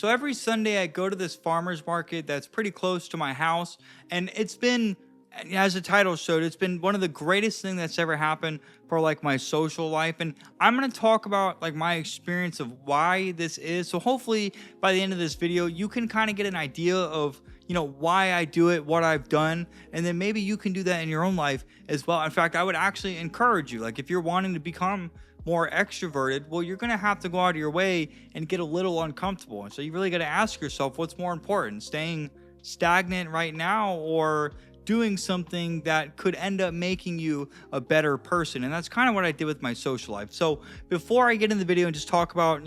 So every Sunday I go to this farmer's market that's pretty close to my house, and it's been, as the title showed, it's been one of the greatest things that's ever happened for like my social life. And I'm going to talk about like my experience of why this is. So hopefully by the end of this video, you can kind of get an idea of, why I do it, what I've done, and then maybe you can do that in your own life as well. In fact, I would actually encourage you, like if you're wanting to become more extroverted, well, you're going to have to go out of your way and get a little uncomfortable. And so you really got to ask yourself, what's more important, staying stagnant right now or doing something that could end up making you a better person? And that's kind of what I did with my social life. So before I get in the video and just talk about,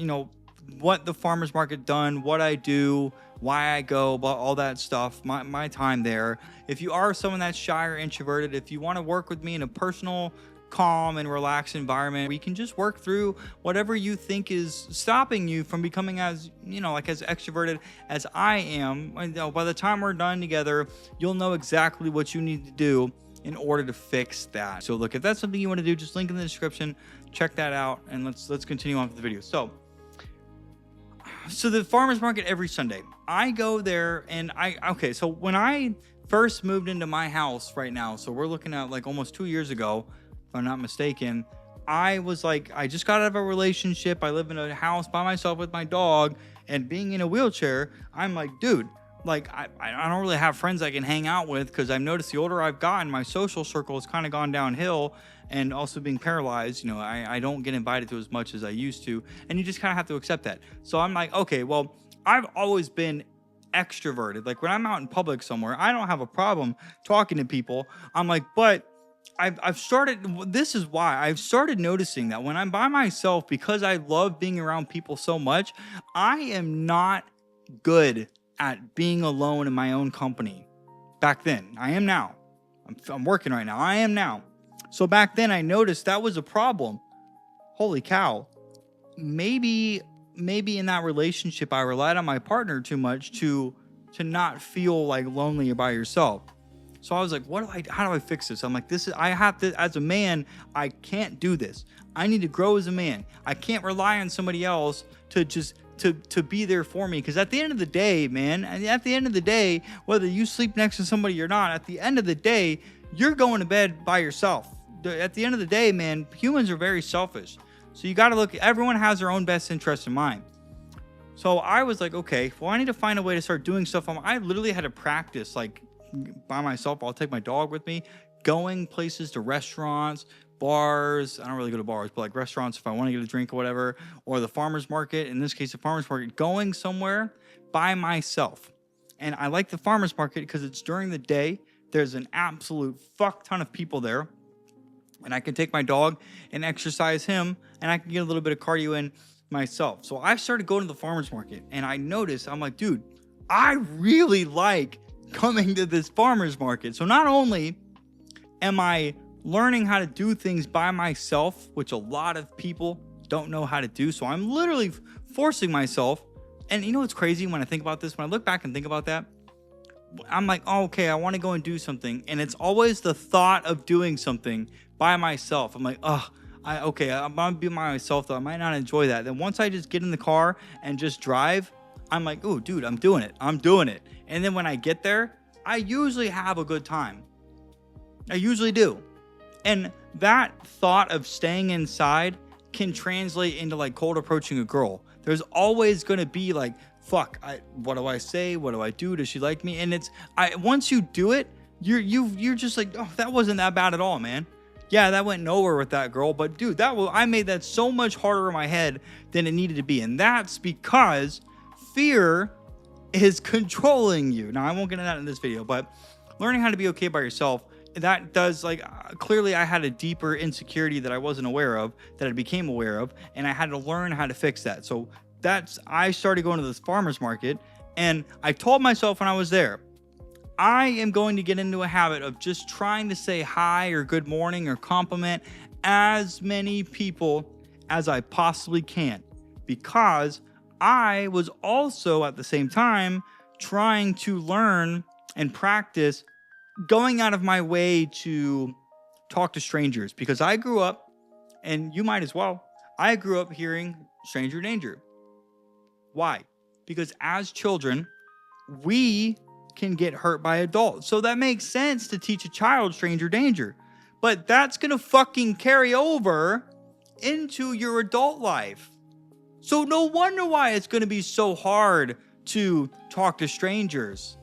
what the farmer's market done, what I do, why I go, about all that stuff, my time there. If you are someone that's shy or introverted, if you want to work with me in a personal, calm and relaxed environment, we can just work through whatever you think is stopping you from becoming as, as extroverted as I am. By the time we're done together, you'll know exactly what you need to do in order to fix that. So look, if that's something you want to do, just link in the description, check that out, and let's continue on with the video. So the farmer's market every Sunday, I go there and so when I first moved into my house right now, so we're looking at like almost 2 years ago, if I'm not mistaken, I was like, I just got out of a relationship. I live in a house by myself with my dog, and being in a wheelchair, I'm like, dude, like I don't really have friends I can hang out with, because I've noticed the older I've gotten, my social circle has kind of gone downhill. And also being paralyzed, I don't get invited to as much as I used to, and you just kind of have to accept that. So I'm like, okay, well, I've always been extroverted. Like when I'm out in public somewhere, I don't have a problem talking to people. I'm like, but I've started, this is why I've started noticing that when I'm by myself, because I love being around people so much, I am not good at being alone in my own company. Back then, I am now. I'm working right now. I am now. So back then I noticed that was a problem. Holy cow. Maybe in that relationship I relied on my partner too much to not feel like lonely by yourself. So I was like, how do I fix this? I'm like, I have to, as a man, I can't do this. I need to grow as a man. I can't rely on somebody else to be there for me. Because at the end of the day, man, whether you sleep next to somebody or not, at the end of the day, you're going to bed by yourself. At the end of the day, man, humans are very selfish. So you got to look, everyone has their own best interest in mind. So I was like, okay, well, I need to find a way to start doing stuff. I literally had to practice like by myself. I'll take my dog with me, going places to restaurants, bars. I don't really go to bars, but like restaurants if I want to get a drink or whatever, or the farmer's market. In this case, the farmer's market, going somewhere by myself. And I like the farmer's market because it's during the day. There's an absolute fuck ton of people there. And I can take my dog and exercise him, and I can get a little bit of cardio in myself. So I started going to the farmer's market, and I noticed, I'm like, dude, I really like coming to this farmer's market. So not only am I learning how to do things by myself, which a lot of people don't know how to do, so I'm literally forcing myself. And you know what's crazy when I think about this? When I look back and think about that, I'm like, oh, okay, I want to go and do something. And it's always the thought of doing something by myself. I'm like, I'm going to be by myself, though. I might not enjoy that. Then once I just get in the car and just drive, I'm like, oh, dude, I'm doing it. And then when I get there, I usually have a good time. I usually do. And that thought of staying inside can translate into like cold approaching a girl. There's always going to be like, fuck, what do I say? What do I do? Does she like me? And once you do it, you're just like, oh, that wasn't that bad at all, man. Yeah, that went nowhere with that girl, but dude, I made that so much harder in my head than it needed to be. And that's because fear is controlling you. Now, I won't get into that in this video, but learning how to be okay by yourself, that does, like, clearly I had a deeper insecurity that I wasn't aware of, that I became aware of, and I had to learn how to fix that. So I started going to this farmer's market, and I told myself when I was there, I am going to get into a habit of just trying to say hi or good morning or compliment as many people as I possibly can, because I was also at the same time trying to learn and practice going out of my way to talk to strangers, because I grew up, and you might as well, I grew up hearing stranger danger. Why? because as children, we can get hurt by adults. So that makes sense to teach a child stranger danger. But that's going to fucking carry over into your adult life. So no wonder why it's going to be so hard to talk to strangers,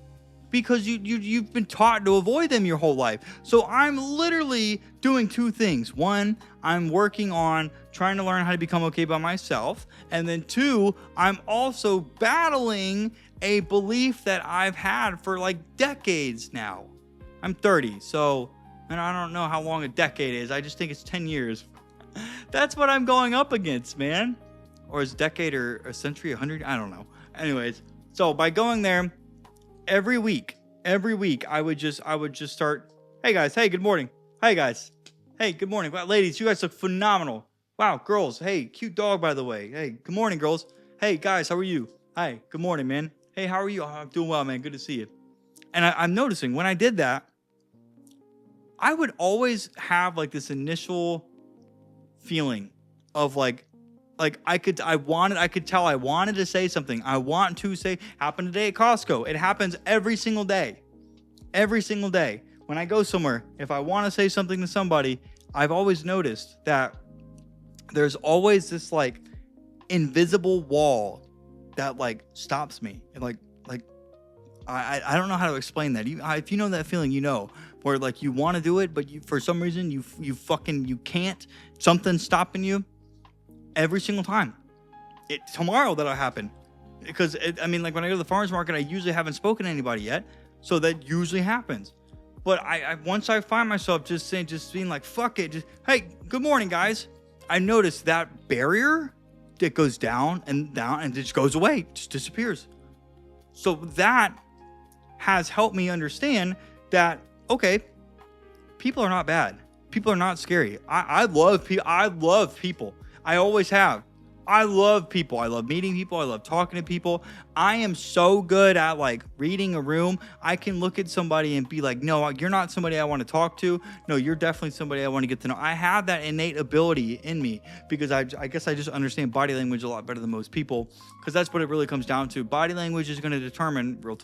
because you've been taught to avoid them your whole life. So I'm literally doing two things. One, I'm working on trying to learn how to become okay by myself. And then two, I'm also battling a belief that I've had for like decades now. I'm 30, so, and I don't know how long a decade is. I just think it's 10 years. That's what I'm going up against, man. Or is a decade or a century, 100? I don't know. Anyways, so by going there, every week, I would just start, hey guys, hey, good morning. Hey guys, hey, good morning. Wow, ladies, you guys look phenomenal. Wow, girls, hey, cute dog, by the way. Hey, good morning, girls. Hey guys, how are you? Hi, good morning, man. Hey, how are you? Oh, I'm doing well, man. Good to see you. And I'm noticing when I did that, I would always have like this initial feeling of like I could tell I wanted to say something. I want to say, happened today at Costco. It happens every single day. Every single day. When I go somewhere, if I want to say something to somebody, I've always noticed that there's always this like invisible wall that like stops me. And like I don't know how to explain that. If you know that feeling, you know, where like you want to do it, but for some reason you can't. Something's stopping you. Every single time. Tomorrow that'll happen. Because, when I go to the farmer's market, I usually haven't spoken to anybody yet. So that usually happens. But I once I find myself just being like, fuck it. Hey, good morning, guys. I noticed that barrier that goes down and it just goes away. Just disappears. So that has helped me understand that, okay, people are not bad. People are not scary. I love people. I always have. I love people. I love meeting people. I love talking to people. I am so good at like reading a room. I can look at somebody and be like, no, you're not somebody I want to talk to. No, you're definitely somebody I want to get to know. I have that innate ability in me because I guess I just understand body language a lot better than most people, because that's what it really comes down to. Body language is going to determine real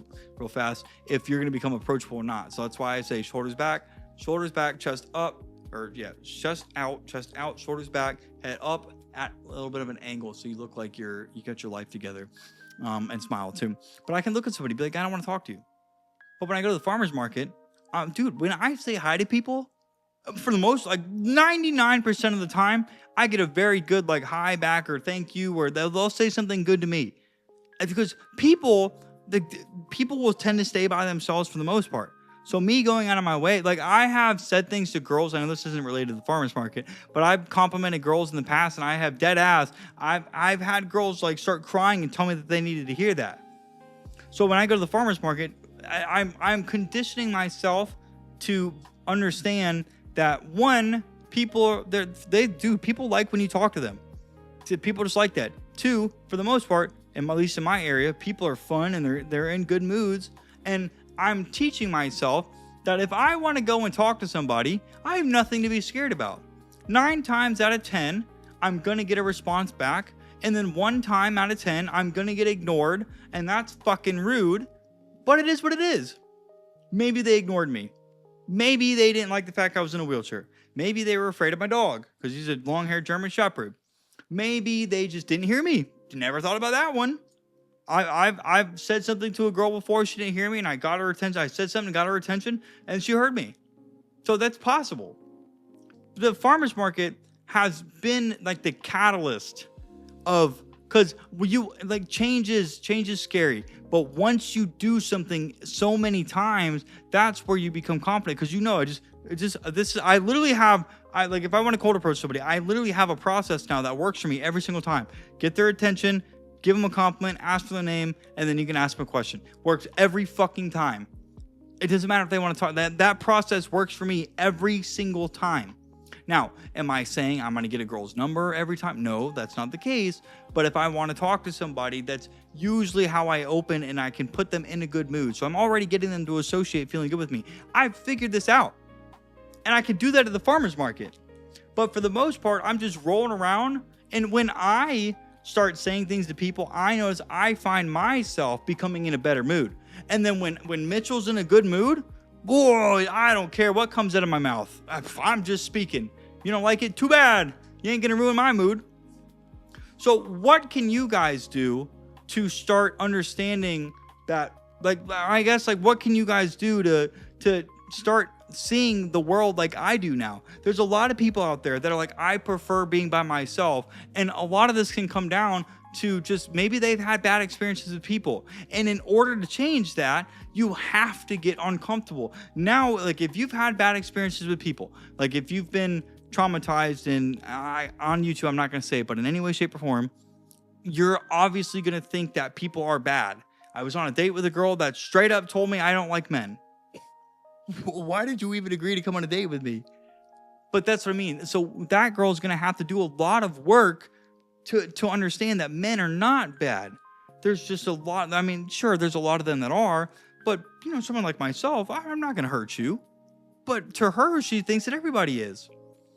fast if you're going to become approachable or not. So that's why I say shoulders back, chest up. Chest out, shoulders back, head up at a little bit of an angle so you look like you got your life together, and smile too. But I can look at somebody and be like, I don't want to talk to you. But when I go to the farmer's market, dude, when I say hi to people, for the most, like 99% of the time, I get a very good like hi back or thank you, or they'll say something good to me. Because people will tend to stay by themselves for the most part. So me going out of my way, like I have said things to girls. I know this isn't related to the farmer's market, but I've complimented girls in the past, and I have dead ass. I've had girls like start crying and tell me that they needed to hear that. So when I go to the farmer's market, I'm conditioning myself to understand that one, people like when you talk to them. People just like that. Two, for the most part, and at least in my area, people are fun and they're in good moods. And I'm teaching myself that if I want to go and talk to somebody, I have nothing to be scared about. 9 times out of 10, I'm going to get a response back. And then 1 time out of 10, I'm going to get ignored. And that's fucking rude. But it is what it is. Maybe they ignored me. Maybe they didn't like the fact I was in a wheelchair. Maybe they were afraid of my dog because he's a long-haired German Shepherd. Maybe they just didn't hear me. Never thought about that one. I've said something to a girl before, she didn't hear me, and I got her attention. I said something, got her attention, and she heard me. So that's possible. The farmer's market has been like the catalyst of, because change is scary, but once you do something so many times, that's where you become confident. Because I literally have, if I want to cold approach somebody, I literally have a process now that works for me every single time. Get their attention, give them a compliment, ask for their name, and then you can ask them a question. Works every fucking time. It doesn't matter if they want to talk. That process works for me every single time. Now, am I saying I'm going to get a girl's number every time? No, that's not the case. But if I want to talk to somebody, that's usually how I open, and I can put them in a good mood. So I'm already getting them to associate feeling good with me. I've figured this out. And I can do that at the farmer's market. But for the most part, I'm just rolling around. And when I start saying things to people, I notice I find myself becoming in a better mood. And then when Mitchell's in a good mood, boy, I don't care what comes out of my mouth. I'm just speaking. You don't like it? Too bad. You ain't gonna ruin my mood. So what can you guys do to start understanding that? Like, I guess, like, what can you guys do to start seeing the world like I do now? There's a lot of people out there that are like, I prefer being by myself. And a lot of this can come down to just maybe they've had bad experiences with people. And in order to change that, you have to get uncomfortable. Now, like, if you've had bad experiences with people, like if you've been traumatized, and on YouTube, I'm not going to say it, but in any way, shape, or form, you're obviously going to think that people are bad. I was on a date with a girl that straight up told me I don't like men. Why did you even agree to come on a date with me? But that's what I mean. So that girl's going to have to do a lot of work to understand that men are not bad. There's just a lot. I mean, sure, there's a lot of them that are, but you know, someone like myself, I'm not going to hurt you. But to her, she thinks that everybody is.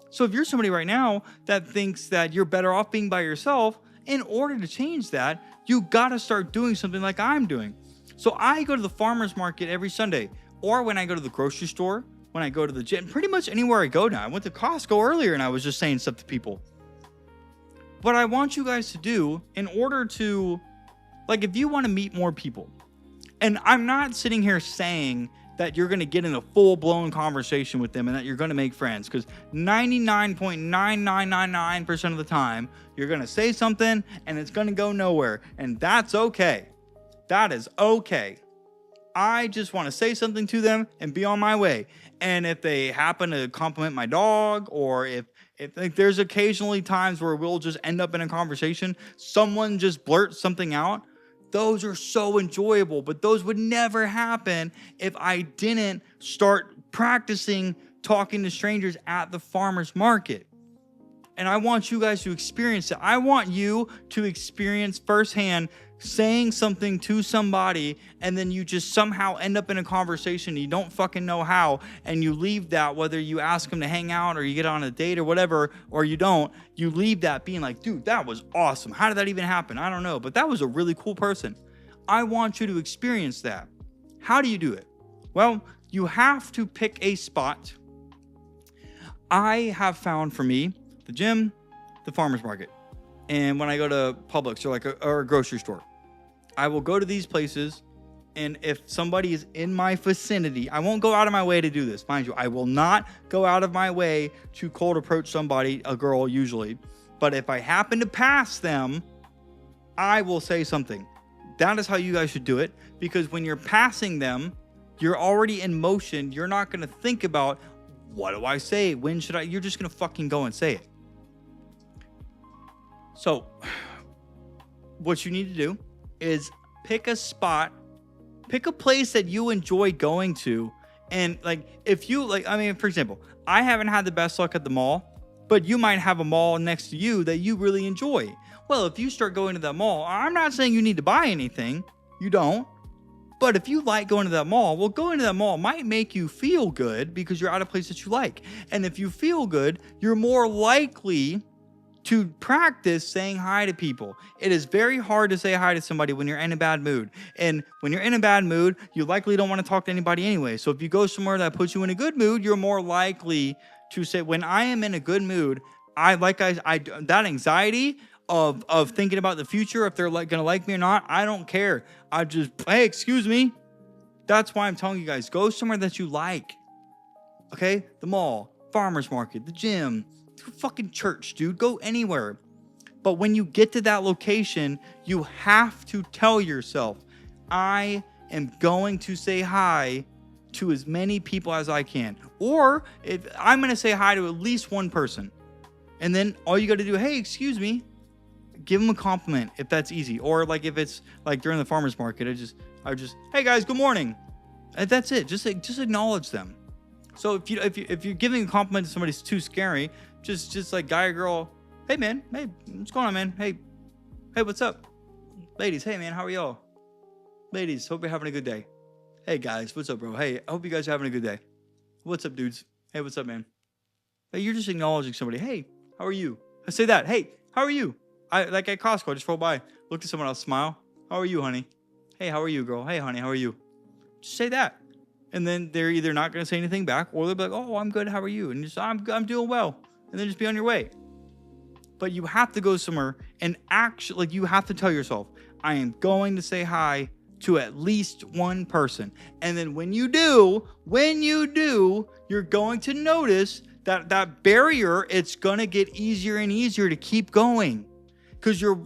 So if you're somebody right now that thinks that you're better off being by yourself, in order to change that, you got to start doing something like I'm doing. So I go to the farmer's market every Sunday, or when I go to the grocery store, when I go to the gym, pretty much anywhere I go now. I went to Costco earlier and I was just saying stuff to people. What I want you guys to do in order to, like, if you want to meet more people, and I'm not sitting here saying that you're going to get in a full-blown conversation with them and that you're going to make friends, because 99.9999% of the time, you're going to say something and it's going to go nowhere, and that's okay. That is okay. I just want to say something to them and be on my way. And if they happen to compliment my dog, or if like, there's occasionally times where we'll just end up in a conversation, someone just blurts something out, those are so enjoyable. But those would never happen if I didn't start practicing talking to strangers at the farmer's market. And I want you guys to experience it. I want you to experience firsthand saying something to somebody, and then you just somehow end up in a conversation. You don't fucking know how, and you leave that, whether you ask them to hang out or you get on a date or whatever, or you don't, you leave that being like, dude, that was awesome. How did that even happen? I don't know, but that was a really cool person. I want you to experience that. How do you do it? Well, you have to pick a spot. I have found for me, the gym, the farmer's market, and when I go to Publix or a grocery store, I will go to these places, and if somebody is in my vicinity, I won't go out of my way to do this. Mind you, I will not go out of my way to cold approach somebody, a girl usually, but if I happen to pass them, I will say something. That is how you guys should do it, because when you're passing them, you're already in motion. You're not going to think about, what do I say? When should I? You're just going to fucking go and say it. So what you need to do is pick a spot, pick a place that you enjoy going to. And like, if you like, I mean, for example, I haven't had the best luck at the mall, but you might have a mall next to you that you really enjoy. Well, if you start going to that mall, I'm not saying you need to buy anything. You don't. But if you like going to that mall, well, going to that mall might make you feel good because you're at a place that you like. And if you feel good, you're more likely to practice saying hi to people. It is very hard to say hi to somebody when you're in a bad mood. And when you're in a bad mood, you likely don't want to talk to anybody anyway. So if you go somewhere that puts you in a good mood, you're more likely to say, when I am in a good mood, that anxiety of thinking about the future, if they're going to like me or not, I don't care. I just, hey, excuse me. That's why I'm telling you guys, go somewhere that you like. Okay? The mall, farmer's market, the gym, fucking church, dude. Go anywhere. But when you get to that location, you have to tell yourself, I am going to say hi to as many people as I can. Or if I'm going to say hi to at least one person. And then all you got to do, hey, excuse me, give them a compliment if that's easy. Or like if it's like during the farmer's market, I just, hey guys, good morning. And that's it. Just acknowledge them. So if you're giving a compliment to somebody who's too scary, just like guy or girl, hey man, hey, what's going on, man? Hey, what's up? Ladies, hey man, how are y'all? Ladies, hope you're having a good day. Hey guys, what's up, bro? Hey, I hope you guys are having a good day. What's up, dudes? Hey, what's up, man? Hey, you're just acknowledging somebody. Hey, how are you? I say that. Hey, how are you? I like at Costco, I just roll by, look at someone else, smile. How are you, honey? Hey, how are you, girl? Hey, honey, how are you? Just say that. And then they're either not going to say anything back, or they'll be like, oh, I'm good. How are you? And just, I'm doing well. And then just be on your way. But you have to go somewhere and actually, like, you have to tell yourself, I am going to say hi to at least one person. And then when you do, you're going to notice that barrier, it's going to get easier and easier to keep going. Because you're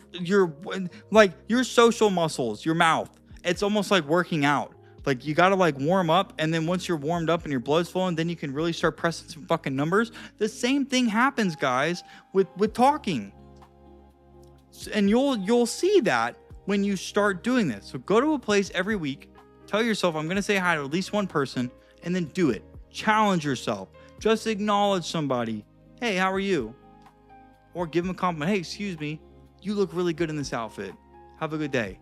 like your social muscles, your mouth, it's almost like working out. Like you got to like warm up. And then once you're warmed up and your blood's flowing, then you can really start pressing some fucking numbers. The same thing happens, guys, with talking. And you'll see that when you start doing this. So go to a place every week, tell yourself, I'm going to say hi to at least one person, and then do it. Challenge yourself. Just acknowledge somebody. Hey, how are you? Or give them a compliment. Hey, excuse me. You look really good in this outfit. Have a good day.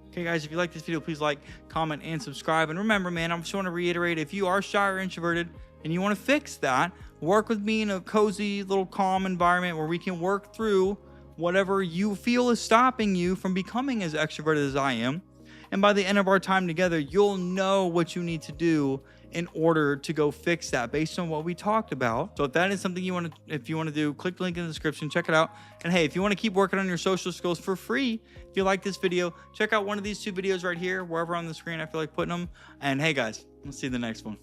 Okay, guys, if you like this video, please like, comment, and subscribe. And remember, man, I just want to reiterate, if you are shy or introverted and you want to fix that, work with me in a cozy, little calm environment where we can work through whatever you feel is stopping you from becoming as extroverted as I am. And by the end of our time together, you'll know what you need to do in order to go fix that based on what we talked about. So if that is something you want to, if you want to do, click the link in the description, check it out. And hey, if you want to keep working on your social skills for free, if you like this video, check out one of these 2 videos right here, wherever on the screen I feel like putting them. And hey guys, we'll see you in the next one.